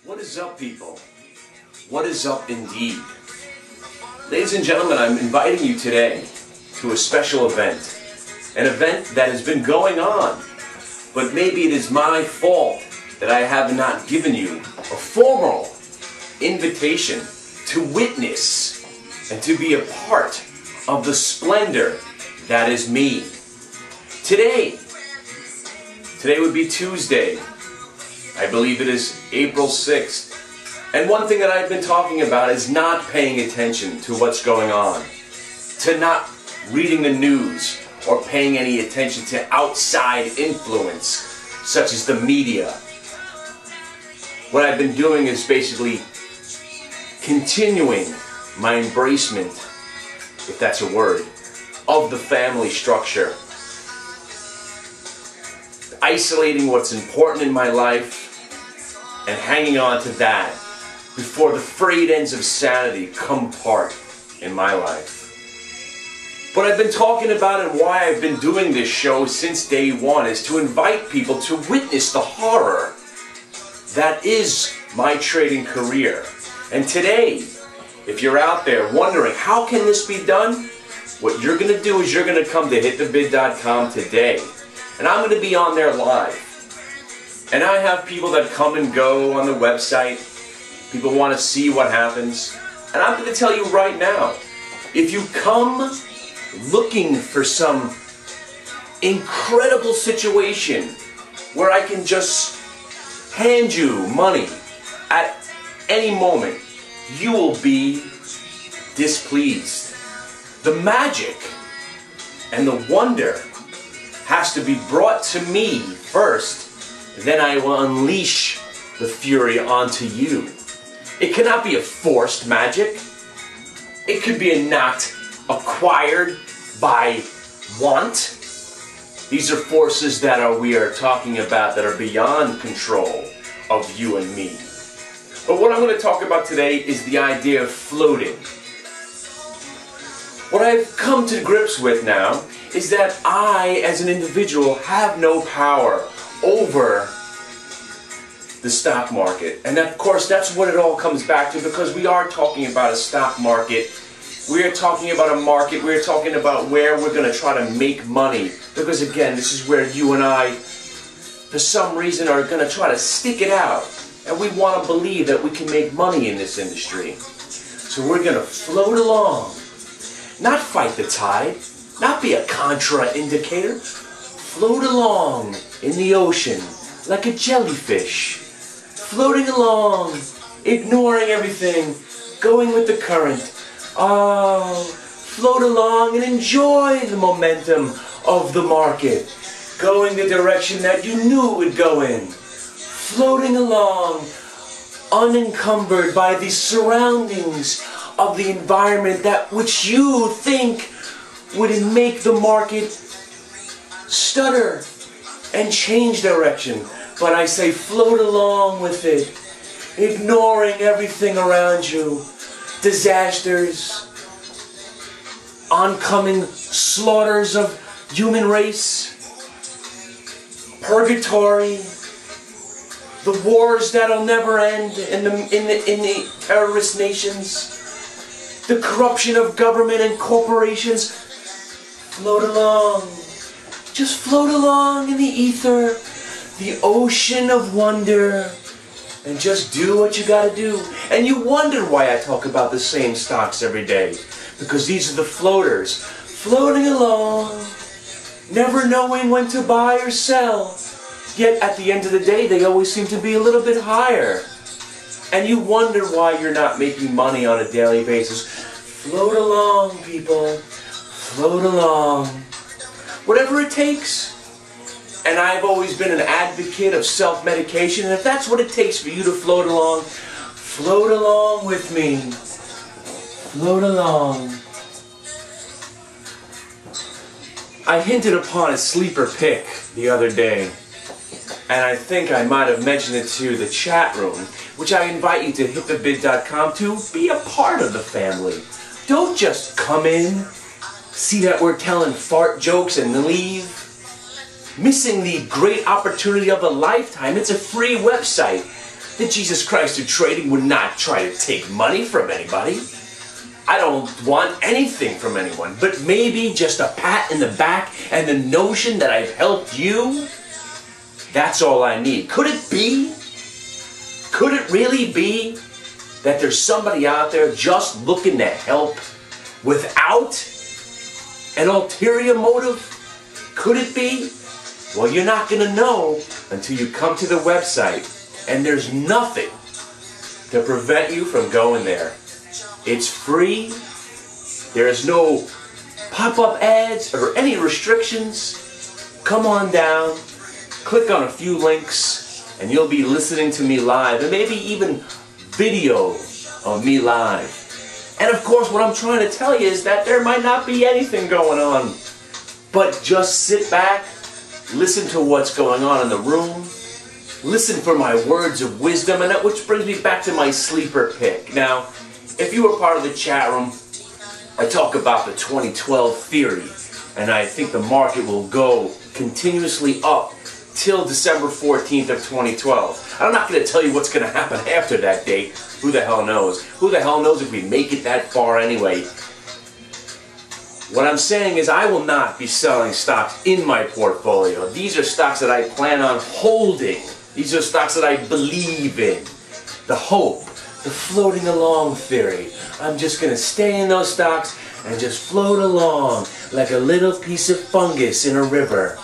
What is up, people? What is up indeed? Ladies and gentlemen, I'm inviting you today to a special event. An event that has been going on, but maybe it is my fault that I have not given you a formal invitation to witness and to be a part of the splendor that is me. Today would be Tuesday. I believe it is April 6th. And one thing that I've been talking about is not paying attention to what's going on, to not reading the news or paying any attention to outside influence, such as the media. What I've been doing is basically continuing my embracement, if that's a word, of the family structure. Isolating what's important in my life and hanging on to that before the frayed ends of sanity come apart in my life. What I've been talking about and why I've been doing this show since day one is to invite people to witness the horror that is my trading career. And today, if you're out there wondering how can this be done, what you're going to do is you're going to come to hitthebid.com today. And I'm going to be on there live. And I have people that come and go on the website. People want to see what happens. And I'm going to tell you right now, if you come looking for some incredible situation where I can just hand you money at any moment, you will be displeased. The magic and the wonder has to be brought to me first, then I will unleash the fury onto you. It cannot be a forced magic. It could be not acquired by want. These are forces that we are talking about that are beyond control of you and me. But what I'm going to talk about today is the idea of floating. What I've come to grips with now is that I, as an individual, have no power over the stock market. And of course, that's what it all comes back to, because we are talking about a stock market. We are talking about a market. We are talking about where we're going to try to make money. Because again, this is where you and I, for some reason, are going to try to stick it out. And we want to believe that we can make money in this industry. So we're going to float along. Not fight the tide. Not be a contra-indicator. Float along in the ocean like a jellyfish. Floating along, ignoring everything, going with the current. Oh, float along and enjoy the momentum of the market. Going the direction that you knew it would go in. Floating along, unencumbered by the surroundings of the environment that which you think would make the market stutter and change direction. But I say float along with it, ignoring everything around you. Disasters, oncoming slaughters of human race, purgatory, the wars that'll never end in the terrorist nations, the corruption of government and corporations. Float along. Just float along in the ether, the ocean of wonder, and just do what you gotta do. And you wonder why I talk about the same stocks every day. Because these are the floaters, floating along, never knowing when to buy or sell. Yet at the end of the day, they always seem to be a little bit higher. And you wonder why you're not making money on a daily basis. Float along, people. Float along. Whatever it takes. And I've always been an advocate of self-medication, and if that's what it takes for you to float along with me. Float along. I hinted upon a sleeper pick the other day, and I think I might have mentioned it to the chat room, which I invite you to hitthebid.com to be a part of the family. Don't just come in, see that we're telling fart jokes and leave. Missing the great opportunity of a lifetime. It's a free website. The Jesus Christ of trading would not try to take money from anybody. I don't want anything from anyone, but maybe just a pat in the back and the notion that I've helped you. That's all I need. Could it be? Could it really be that there's somebody out there just looking to help without an ulterior motive? Could it be? Well, you're not going to know until you come to the website, and there's nothing to prevent you from going there. It's free. There is no pop-up ads or any restrictions. Come on down, click on a few links, and you'll be listening to me live, and maybe even video of me live. And of course, what I'm trying to tell you is that there might not be anything going on, but just sit back, listen to what's going on in the room, listen for my words of wisdom, and that which brings me back to my sleeper pick. Now, if you were part of the chat room, I talk about the 2012 theory, and I think the market will go continuously up till December 14th of 2012. I'm not going to tell you what's going to happen after that date. Who the hell knows? Who the hell knows if we make it that far anyway? What I'm saying is I will not be selling stocks in my portfolio. These are stocks that I plan on holding. These are stocks that I believe in. The hope, the floating along theory. I'm just going to stay in those stocks and just float along like a little piece of fungus in a river.